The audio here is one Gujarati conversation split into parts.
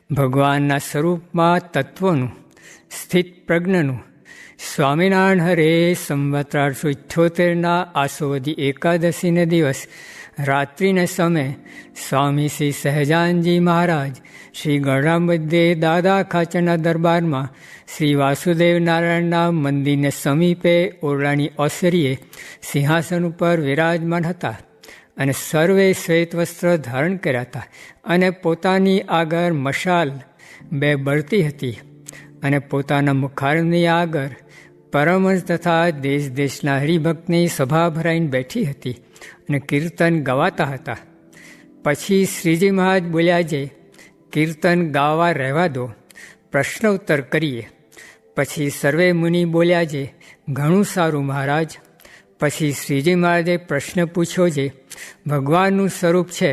ભગવાનના સ્વરૂપમાં તત્વનું સ્થિત પ્રજ્ઞનું સ્વામિનારાયણ હરે સંવત 1878 આસોવદી એકાદશીને દિવસ રાત્રિને સમયે સ્વામી શ્રી સહજાનજી મહારાજ શ્રી ગણરામબદ્ધે દાદા ખાચરના દરબારમાં શ્રી વાસુદેવ નારાયણના મંદિરને સમીપે ઓરડાની ઓસરીએ સિંહાસન ઉપર વિરાજમાન હતા અને સર્વે શ્વેત વસ્ત્ર ધારણ કર્યા હતા અને પોતાની આગળ મશાલ 2 બળતી હતી અને પોતાના મુખારની આગળ પરમહંસ તથા દેશ દેશના હરિભક્તની સભા ભરાઈને બેઠી હતી અને કીર્તન ગવાતા હતા. પછી શ્રીજી મહારાજ બોલ્યા જે કીર્તન ગાવા રહેવા દો, પ્રશ્ન ઉત્તર કરીએ. પછી સર્વે મુનિ બોલ્યા જે ઘણું સારું મહારાજ. પછી શ્રીજી મહારાજે પ્રશ્ન પૂછ્યો જે ભગવાનનું સ્વરૂપ છે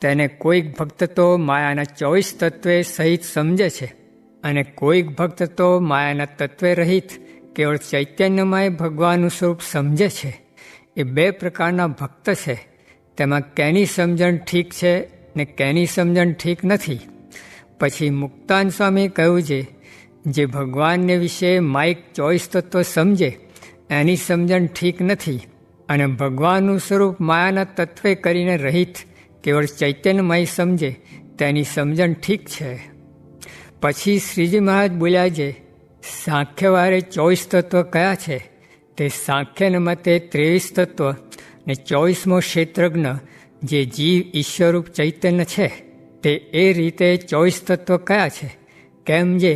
તેને કોઈક ભક્ત તો માયાના 24 તત્વે સહિત સમજે છે અને કોઈક ભક્ત તો માયાના તત્વે રહિત કેવળ ચૈતન્યમય ભગવાનનું સ્વરૂપ સમજે છે. એ 2 પ્રકારના ભક્ત છે. તેમાં કેની સમજણ ઠીક છે ને કેની સમજણ ઠીક નથી. પછી મુક્તાન સ્વામી કહ્યું જે ભગવાનને વિશે માઇક 24 તત્વ સમજે એની સમજણ ઠીક નથી અને ભગવાનનું સ્વરૂપ માયાના તત્વે કરીને રહિત કેવળ ચૈતન્યમય સમજે તેની સમજણ ઠીક છે. પછી શ્રીજી મહારાજ બોલ્યા જે સાંખ્યવારે 24 તત્વ કયા છે તે સાંખ્યના મતે 23 તત્વ ને 24મો ક્ષેત્રજ્ઞ જે જીવ ઈશ્વરરૂપ ચૈતન્ય છે તે એ રીતે 24 તત્વ કયા છે. કેમ જે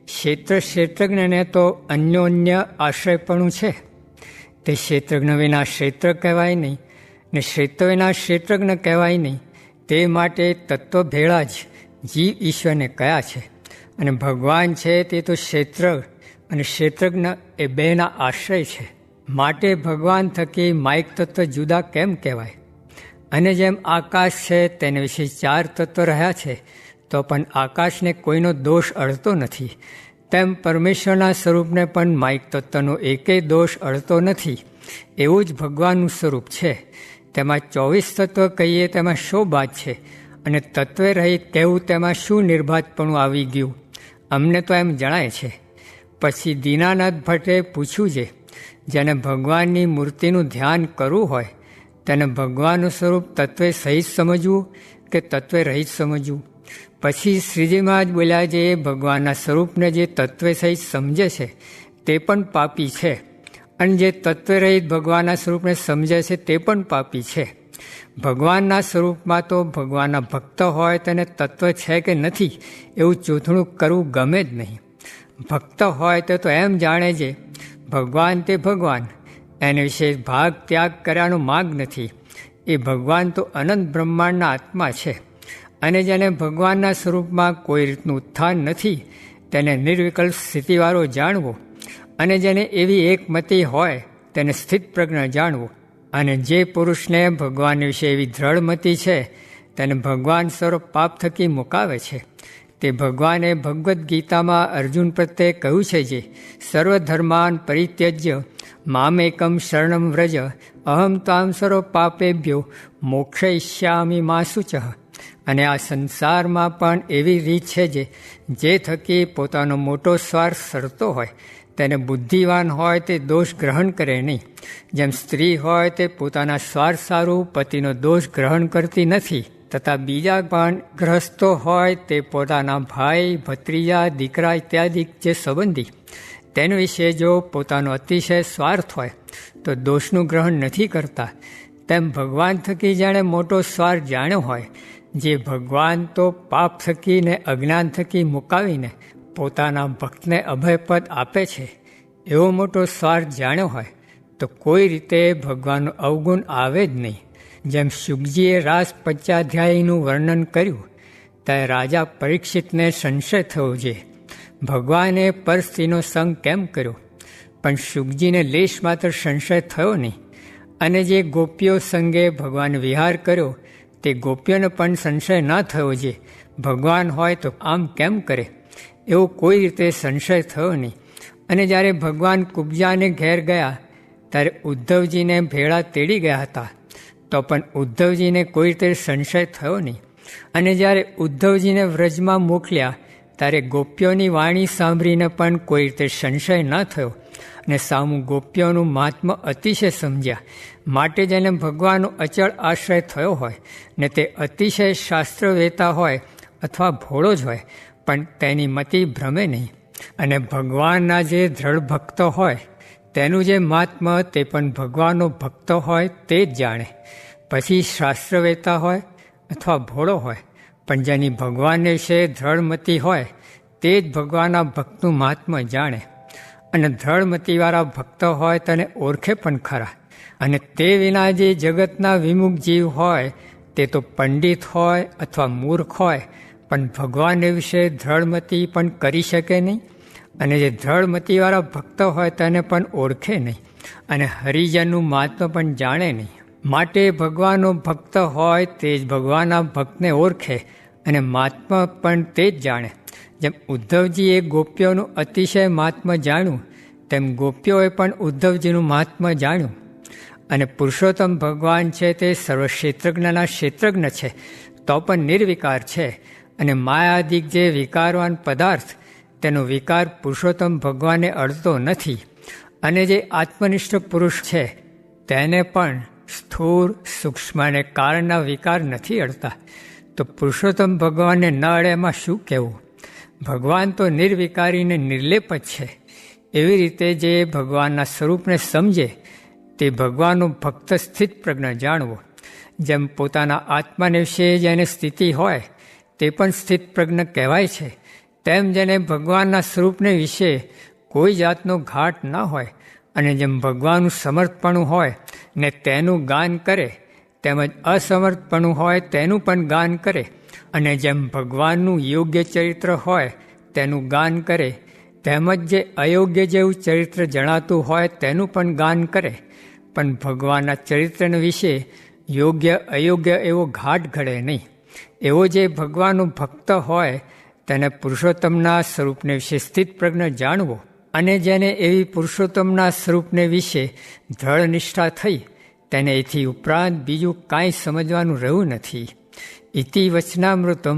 ક્ષેત્રજ્ઞને તો અન્યોન્ય આશ્રયપણું છે. તે ક્ષેત્રજ્ઞ વિના ક્ષેત્ર કહેવાય નહીં ને ક્ષેત્ર વિના ક્ષેત્રજ્ઞ કહેવાય નહીં. તે માટે તત્વ ભેળા જ જીવ ઈશ્વરને કયા છે અને ભગવાન છે તે તો ક્ષેત્ર અને ક્ષેત્રજ્ઞ એ 2ના આશ્રય છે. માટે ભગવાન થકી માઇક તત્વ જુદા કેમ કહેવાય? અને જેમ આકાશ છે તેને વિશે 4 તત્વ રહ્યા છે તો પણ આકાશને કોઈનો દોષ અડતો નથી, તેમ પરમેશ્વરના સ્વરૂપને પણ માઇક તત્વનો એકેય દોષ અડતો નથી. એવું જ ભગવાનનું સ્વરૂપ છે. તેમાં 24 તત્વ કહીએ તેમાં શો બાદ છે અને તત્વે રહિત કહેવું તેમાં શું નિર્બાધપણું આવી ગયું? અમને તો એમ જણાય છે. પછી દીનાનાથ ભટ્ટે પૂછ્યું છે જેને ભગવાનની મૂર્તિનું ધ્યાન કરવું હોય તેને ભગવાનનું સ્વરૂપ તત્વે સહિત સમજવું કે તત્વે રહિત સમજવું? પછી શ્રીજી મહારાજ બોલ્યા જે ભગવાનના સ્વરૂપને જે તત્વે સહિત સમજે છે તે પણ પાપી છે અને જે તત્વે રહિત ભગવાનના સ્વરૂપને સમજે છે તે પણ પાપી છે. ભગવાનના સ્વરૂપમાં તો ભગવાનના ભક્ત હોય તેને તત્વ છે કે નથી એવું ચૂંથણું કરવું ગમે જ નહીં. ભક્ત હોય તો એમ જાણે છે ભગવાન તે ભગવાન, એને વિશે ભાગ ત્યાગ કર્યાનો માગ નથી. એ ભગવાન તો અનંત બ્રહ્માંડના આત્મા છે અને જેને ભગવાનના સ્વરૂપમાં કોઈ રીતનું ઉત્થાન નથી તેને નિર્વિકલ્પ સ્થિતિવાળો જાણવો અને જેને એવી એકમતી હોય તેને સ્થિત પ્રજ્ઞ જાણવો. અને જે પુરુષને ભગવાન વિશે એવી દ્રઢમતી છે તેને ભગવાન સ્વરૂપ પાપ થકી મુકાવે છે. તે ભગવાને ભગવદ્ ગીતામાં અર્જુન પ્રત્યે કહ્યું છે જે સર્વધર્માન પરિત્યજ્ય મામેકમ શરણમ વ્રજ અહમ તામ સર્વ પાપેભ્યો મોક્ષયિષ્યામિ મા શુચઃ. અને આ સંસારમાં પણ એવી રીત છે જે થકી પોતાનો મોટો સ્વાર્થ સડતો હોય તેને બુદ્ધિવાન હોય તે દોષ ગ્રહણ કરે નહીં. જેમ સ્ત્રી હોય તે પોતાના સ્વાર્થ સારું પતિનો દોષ ગ્રહણ કરતી નથી તથા બીજા પણ ગ્રસ્તો હોય તે પોતાના ભાઈ ભત્રીજા દીકરા ઇત્યાદિ જે સંબંધી તેના વિશે જો પોતાનો અતિશય સ્વાર્થ હોય તો દોષનું ગ્રહણ નથી કરતા. તેમ ભગવાન થકી જાણે મોટો સ્વાર્થ જાણ્યો હોય જે ભગવાન તો પાપ થકી ને અજ્ઞાન થકી મુકાવીને પોતાના ભક્તને અભયપદ આપે છે એવો મોટો સ્વાર્થ જાણ્યો હોય તો કોઈ રીતે ભગવાનનો અવગુણ આવે જ નહીં. જેમ શુકજીએ રાસ પંચાધ્યાયીનું વર્ણન કર્યું ત્યારે રાજા પરીક્ષિતને સંશય થયો છે ભગવાને પરસ્ત્રીનો સંગ કેમ કર્યો, પણ શુકજીને લેશ માત્ર સંશય થયો નહીં. અને જે ગોપીઓ સંગે ભગવાન વિહાર કર્યો તે ગોપીઓને પણ સંશય ન થયો છે ભગવાન હોય તો આમ કેમ કરે, એવો કોઈ રીતે સંશય થયો નહીં. અને જ્યારે ભગવાન કુબ્જાને ઘેર ગયા ત્યારે ઉદ્ધવજીને ભેળા તેડી ગયા હતા તો પણ ઉદ્ધવજીને કોઈ રીતે સંશય થયો નહીં. અને જ્યારે ઉદ્ધવજીને વ્રજમાં મોકલ્યા ત્યારે ગોપીઓની વાણી સાંભળીને પણ કોઈ રીતે સંશય ન થયો અને સામું ગોપીઓનું મહાત્મ્ય અતિશય સમજ્યા. માટે જેને ભગવાનનો અચળ આશ્રય થયો હોય ને તે અતિશય શાસ્ત્રવેતા હોય અથવા ભોળો જ હોય પણ તેની મતિ ભ્રમે નહીં. અને ભગવાનના જે દ્રઢ ભક્ત હોય તેનું જે મહાત્મ્ય તે પણ ભગવાનનો ભક્ત હોય તે જ જાણે. પછી શાસ્ત્રવેતા હોય અથવા ભોળો હોય પણ જેની ભગવાનને વિશે દ્રઢમતી હોય તે જ ભગવાનના ભક્તનું મહાત્મ્ય જાણે. અને દ્રઢમતીવાળા ભક્ત હોય તેને ઓળખે પણ ખરા. અને તે વિના જે જગતના વિમુખ જીવ હોય તે તો પંડિત હોય અથવા મૂર્ખ હોય પણ ભગવાનને વિશે દ્રઢમતી પણ કરી શકે નહીં. અને જે દ્રઢમતીવાળા ભક્ત હોય તેને પણ ઓળખે નહીં અને હરિજનનું મહાત્મ્ય પણ જાણે નહીં. માટે ભગવાનનો ભક્ત હોય તે જ ભગવાનના ભક્તને ઓળખે અને મહાત્મ્ય પણ તે જ જાણે. જેમ ઉદ્ધવજીએ ગોપીઓનું અતિશય મહાત્મ્ય જાણ્યું તેમ ગોપીઓએ પણ ઉદ્ધવજીનું મહાત્મ્ય જાણ્યું. અને પુરુષોત્તમ ભગવાન છે તે સર્વક્ષેત્રજ્ઞના ક્ષેત્રજ્ઞ છે તો પણ નિર્વિકાર છે. અને માયાદિક જે વિકારવાન પદાર્થ તેનો વિકાર પુરુષોત્તમ ભગવાનને અડતો નથી. અને જે આત્મનિષ્ઠ પુરુષ છે તેને પણ સ્થૂળ સૂક્ષ્મ અને કારણના વિકાર નથી અડતા. તો પુરુષોત્તમ ભગવાનને ન અડે એમાં શું કહેવું? ભગવાન તો નિર્વિકારીને નિર્લેપ જ છે. એવી રીતે જે ભગવાનના સ્વરૂપને સમજે તે ભગવાનનો ભક્ત સ્થિત પ્રજ્ઞ જાણવો. જેમ પોતાના આત્માને વિશે જેને સ્થિતિ હોય તે પણ સ્થિત પ્રજ્ઞ કહેવાય છે તેમ જેને ભગવાનના સ્વરૂપને વિશે કોઈ જાતનો ઘાટ ન હોય અને જેમ ભગવાનનું સમર્થપણું હોય ને તેનું ગાન કરે તેમજ અસમર્થપણું હોય તેનું પણ ગાન કરે. અને જેમ ભગવાનનું યોગ્ય ચરિત્ર હોય તેનું ગાન કરે તેમજ જે અયોગ્ય જેવું ચરિત્ર જણાતું હોય તેનું પણ ગાન કરે. પણ ભગવાનના ચરિત્ર વિશે યોગ્ય અયોગ્ય એવો ઘાટ ઘડે નહીં. એવો જે ભગવાનનો ભક્ત હોય તેને પુરુષોત્તમના સ્વરૂપને વિશે સ્થિત પ્રજ્ઞ જાણવો. અને જેને એવી પુરુષોત્તમના સ્વરૂપને વિશે દ્રઢ નિષ્ઠા થઈ તેને એથી ઉપરાંત બીજું કાંઈ સમજવાનું રહ્યું નથી. ઇતિ વચનામૃતમ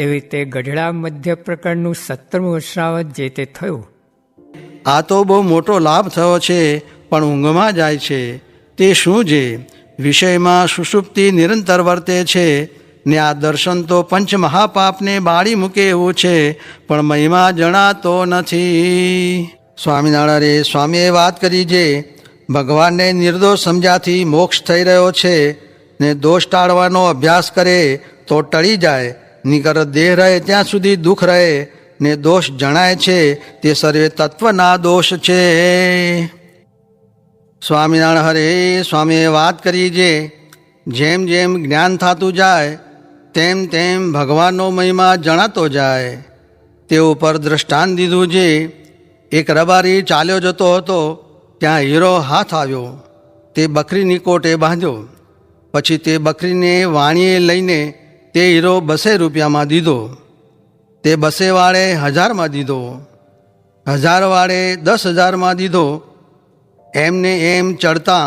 એવી રીતે ગઢડા મધ્ય પ્રકરણનું 17મું વચનાવત જે તે થયું. આ તો બહુ મોટો લાભ થયો છે પણ ઊંઘમાં જાય છે તે શું છે? વિષયમાં સુષુપ્તિ નિરંતર વર્તે છે ને આ દર્શન તો પંચ મહાપાપને બાળી મૂકે એવું છે પણ મહિમા જણાતો નથી. સ્વામિનારાયણ સ્વામીએ વાત કરી છે ભગવાનને નિર્દોષ સમજ્યાથી મોક્ષ થઈ રહ્યો છે ને દોષ ટાળવાનો અભ્યાસ કરે તો ટળી જાય. નિકર દેહ રહે ત્યાં સુધી દુઃખ રહે ને દોષ જણાય છે તે સર્વે તત્વના દોષ છે. સ્વામિનારાયણ હરે સ્વામીએ વાત કરી છે જેમ જેમ જ્ઞાન થતું જાય તેમ તેમ ભગવાનનો મહિમા જણાતો જાય. તે ઉપર દ્રષ્ટાંત દીધું છે. એક રબારી ચાલ્યો જતો હતો ત્યાં હીરો હાથ આવ્યો. તે બકરીની કોટે બાંધ્યો. પછી તે બકરીને વાણીએ લઈને તે હીરો 200 રૂપિયામાં દીધો. તે 200 વાળે 1000માં દીધો. 1000 વાળે 10,000માં દીધો. એમને એમ ચડતા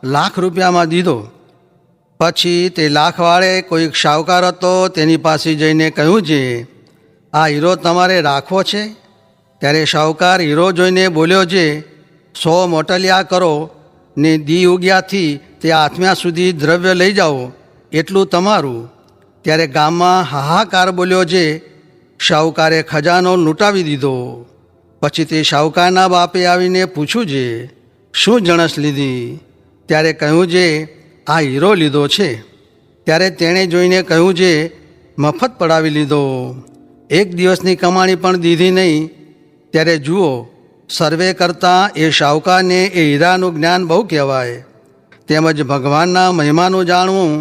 1,00,000 રૂપિયામાં દીધો. પછી તે 1,00,000 વાળે કોઈક શાહુકાર હતો તેની પાસે જઈને કહ્યું છે આ હીરો તમારે રાખવો છે? ત્યારે શાહુકાર હીરો જોઈને બોલ્યો છે 100 મોટલિયા કરો ને દી ઉગ્યાથી તે આત્મ્યા સુધી દ્રવ્ય લઈ જાઓ એટલું તમારું. ત્યારે ગામમાં હાહાકાર બોલ્યો છે. શાહુકારે ખજાનો લૂંટાવી દીધો. પછી તે શાહુકારના બાપે આવીને પૂછ્યું છે શું જણસ લીધી? ત્યારે કહ્યું છે આ હીરો લીધો છે. ત્યારે તેણે જોઈને કહ્યું છે મફત પડાવી લીધો, 1 દિવસની કમાણી પણ દીધી નહીં. ત્યારે જુઓ સર્વે કરતાં એ શાહુકારને એ હીરાનું જ્ઞાન બહુ કહેવાય. તેમજ ભગવાનના મહિમાનું જાણવું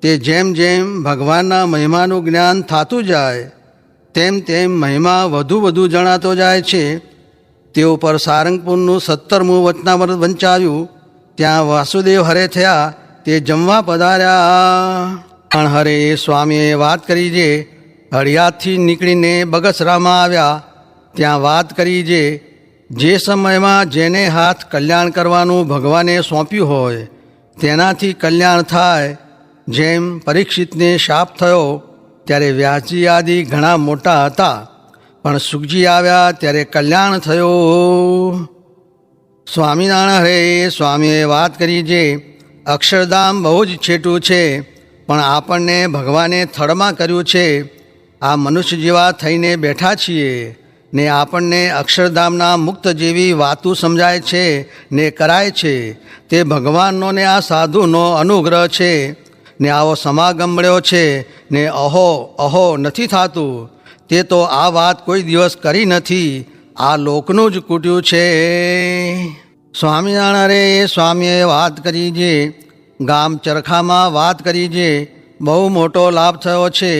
તે જેમ જેમ ભગવાનના મહિમાનું જ્ઞાન થતું જાય તેમ તેમ મહિમા વધુ વધુ જણાતો જાય છે. તે ઉપર સારંગપુરનું 17મું વચનામૃત વંચાયું. ત્યાં વાસુદેવ હરે થયા તે જમવા પધાર્યા. પણ હરે સ્વામીએ વાત કરી છે હળિયાદથી નીકળીને બગસરામાં આવ્યા. ત્યાં વાત કરી છે જે સમયમાં જેને હાથ કલ્યાણ કરવાનું ભગવાને સોંપ્યું હોય તેનાથી કલ્યાણ થાય જેમ પરીક્ષિતને શાપ થયો ત્યારે વ્યાસજી આદિ ઘણા મોટા હતા, પણ સુખજી આવ્યા ત્યારે કલ્યાણ થયું. સ્વામિનારાયણ હરે સ્વામીએ વાત કરી જે અક્ષરધામ બહુ જ છેટું છે, પણ આપણને ભગવાને થડમાં કર્યું છે. આ મનુષ્ય જેવા થઈને બેઠા છીએ ને આપણને અક્ષરધામના મુક્ત જેવી વાતો સમજાય છે ને કરાય છે. તે ભગવાનનો ને આ સાધુનો અનુગ્રહ છે ને આવો સમાગમ મળ્યો છે ને અહો અહો નથી થતું. તે તો આ વાત કોઈ દિવસ કરી નથી, આ લોકનું જ કૂટ્યું છે. સ્વામિનારાયણ રે સ્વામીએ વાત કરી જે ગામ ચરખામાં વાત કરી જે બહુ મોટો લાભ થયો છે,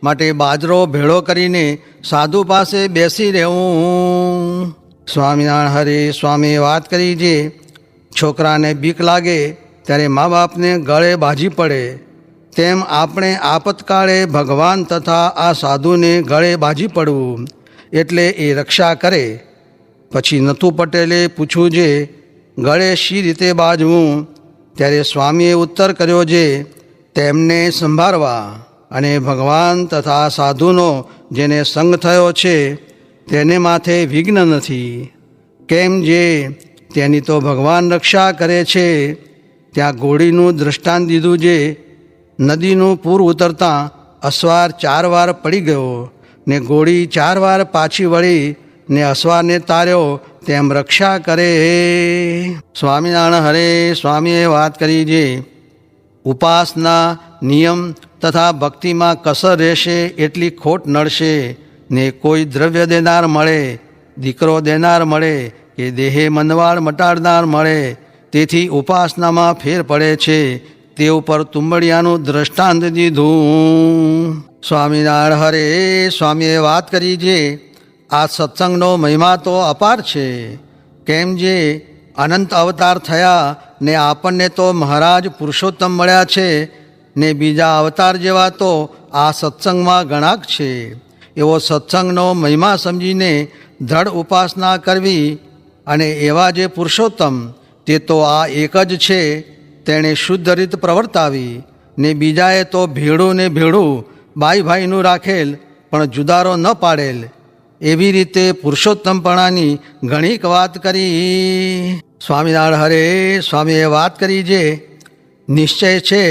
માટે બાજરો ભેળો કરીને સાધુ પાસે બેસી રહેવું. સ્વામિનારાયણ હરે સ્વામીએ વાત કરી જે છોકરાને બીક લાગે ત્યારે મા બાપને ગળે બાજી પડે, તેમ આપણે આપતકાળે ભગવાન તથા આ સાધુને ગળે બાજી પડવું, એટલે એ રક્ષા કરે. પછી નથુ પટેલે પૂછ્યું જે ગળે શી રીતે બાજવું, ત્યારે સ્વામીએ ઉત્તર કર્યો જે તેમને સંભાળવા અને ભગવાન તથા સાધુનો જેને સંગ થયો છે તેને માથે વિઘ્ન નથી, કેમ જે તેની તો ભગવાન રક્ષા કરે છે. ત્યાં ઘોડીનું દૃષ્ટાંત દીધું જે નદીનું પૂર ઉતરતાં અસવાર 4 વાર પડી ગયો ને ઘોડી 4 વાર પાછી વળી ને અસવારને તાર્યો, તેમ રક્ષા કરે. સ્વામિનારાયણ હરે સ્વામીએ વાત કરી જે ઉપાસના નિયમ તથા ભક્તિમાં કસર રહેશે એટલી ખોટ નડશે ને કોઈ દ્રવ્ય દેનાર મળે, દીકરો દેનાર મળે કે દેહે મંદવાળ મટાડનાર મળે, તેથી ઉપાસનામાં ફેર પડે છે. તે ઉપર તુંબડિયાનું દ્રષ્ટાંત દીધું. સ્વામિનારાયણ હરે સ્વામીએ વાત કરી જે આ સત્સંગનો મહિમા તો અપાર છે, કેમ જે અનંત અવતાર થયા ને આપણને તો મહારાજ પુરુષોત્તમ મળ્યા છે ને બીજા અવતાર જેવા તો આ સત્સંગમાં ગણાક છે. એવો સત્સંગનો મહિમા સમજીને દ્રઢ ઉપાસના કરવી, અને એવા જે પુરુષોત્તમ તે તો આ એક જ છે, તેણે શુદ્ધ રીત પ્રવર્તાવી ને બીજાએ તો ભેળું ને ભેળું ભાઈ ભાઈનું રાખેલ પણ જુદારો ન પાડેલ. એવી રીતે પુરુષોત્તમપણાની ઘણીક વાત કરી. સ્વામિનારાયણ હરે સ્વામીએ વાત કરી જે નિશ્ચય છે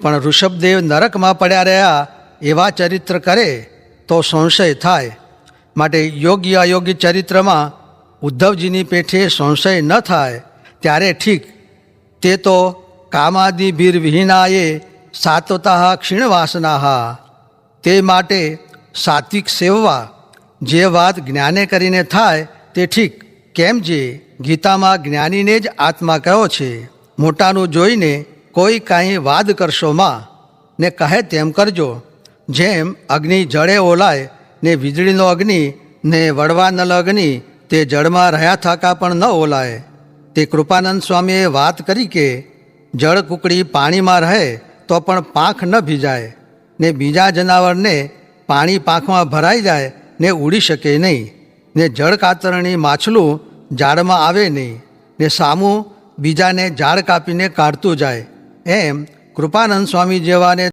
પણ ઋષભદેવ નરકમાં પડ્યા રહ્યા એવા ચરિત્ર કરે તો સંશય થાય, માટે યોગ્ય અયોગ્ય ચરિત્રમાં ઉદ્ધવજીની પેઠે સંશય ન થાય ત્યારે ઠીક. તે તો કામાદિભીર્વિહીનાએ સાત્વતા ક્ષીણવાસના, તે માટે સાત્વિક સેવવા. જે વાત જ્ઞાને કરીને થાય તે ઠીક, કેમ જે ગીતામાં જ્ઞાનીને જ આત્મા કહ્યો છે. મોટાનું જોઈને કોઈ કાંઈ વાદ કરશો માં ને કહે તેમ કરજો. જેમ અગ્નિ જળે ઓલાય ને વીજળીનો અગ્નિ ને વડવા નલ અગ્નિ તે જળમાં રહ્યા થાકા પણ ન ઓલાય. તે કૃપાનંદ સ્વામીએ વાત કરી કે જળ કુકડી પાણીમાં રહે તો પણ પાંખ ન ભીજાય ને બીજા જનાવરને પાણી પાંખમાં ભરાઈ જાય ને ઉડી શકે નહીં, ને જળ કાતરણી માછલું ઝાડમાં આવે નહીં ને સામું બીજાને ઝાડ કાપીને કાઢતું જાય. એમ કૃપાનંદ સ્વામી જેવાને